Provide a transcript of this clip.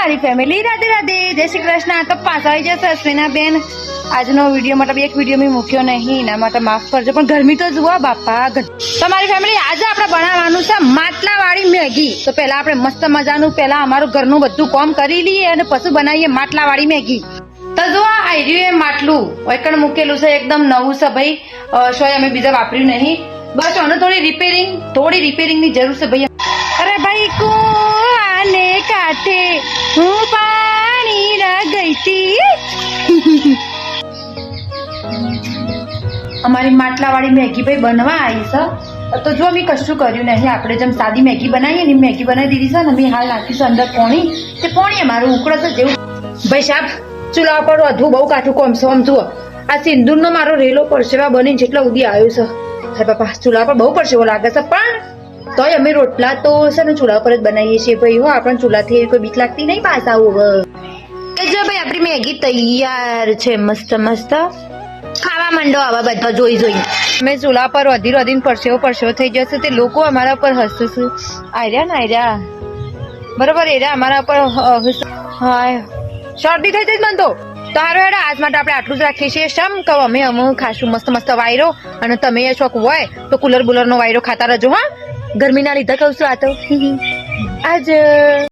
મારી ફેમિલી રાધે રાધે, જય શ્રી કૃષ્ણ. તો પાછા આવી જશે અશ્વિના બેન. આજનો વિડીયો મતલબ એક વિડીયો મેં મૂક્યો નહીં, એના માટે માફ કરજો, પણ ગરમી તો જુઓ બાપા. તો મારી ફેમિલી આજે આપણે બનાવવાનું છે માટલા વાળી મેગી. તો પેલા આપણે મસ્ત મજાનું પેલા અમારું ઘરનું બધું કામ કરી લઈએ અને પછી બનાવીએ માટલા વાળી મેગી. તો જો આ રહ્યું માટલું એકણ મૂકેલું છે, એકદમ નવું છે ભાઈ. સોય અમે બીજા વાપર્યું નહીં, બસ આને થોડી રિપેરિંગ ની જરૂર છે ભાઈ. અરે ભાઈ કુઆને કાંઠે હું પાણી ગઈ તી. અમારી માટલા વાળી મેગી ભાઈ બનવા આવી છે. તો જો અમે કશું કર્યું નહીં, આપણે જેમ સાદી મેગી બનાવીએ ને મેગી બનાવી દીધી છે ને. અમે હાલ નાખીશું અંદર પોણી. તે પોણી અમારું ઉકળે છે જેવું. ભાઈ સાહેબ ચૂલા પર વધુ બહુ કાઠું કોમ છે. આમ જુઓ આ સિંદૂર નો મારો રેલો પરસેવા બની જેટલા ઉદી આવ્યો છે. હે બાપા ચૂલા પર બહુ પરસેવો લાગે છે, પણ તોય અમે રોટલા તો છે ને ચૂલા પર જ બનાવીએ છીએ ભાઈ. હો આપણ ચૂલાથી કોઈ બીક લાગતી નહીં પાછા. આવું જો ભાઈ આપણી મેગી તૈયાર છે, મસ્ત મસ્ત. ખાવા માંડો આવા બધા જોઈ. અમે ચૂલા પર વધીને પરસેવો થઈ જશે. તે લોકો અમારા પર હસશે. આર્યા બરોબર, એરા અમારા પર હા શરદી થઈ જશે મને તો. હારો હેડા આજ માટે આપણે આટલું જ રાખીએ છીએ. શમ કહો અમે ખાશું મસ્ત વાયરો, અને તમે શોખ હોય તો કુલર બુલર નો વાયરો ખાતા રહેજો. હા ગરમીના લીધે કહું છું આ તો આજ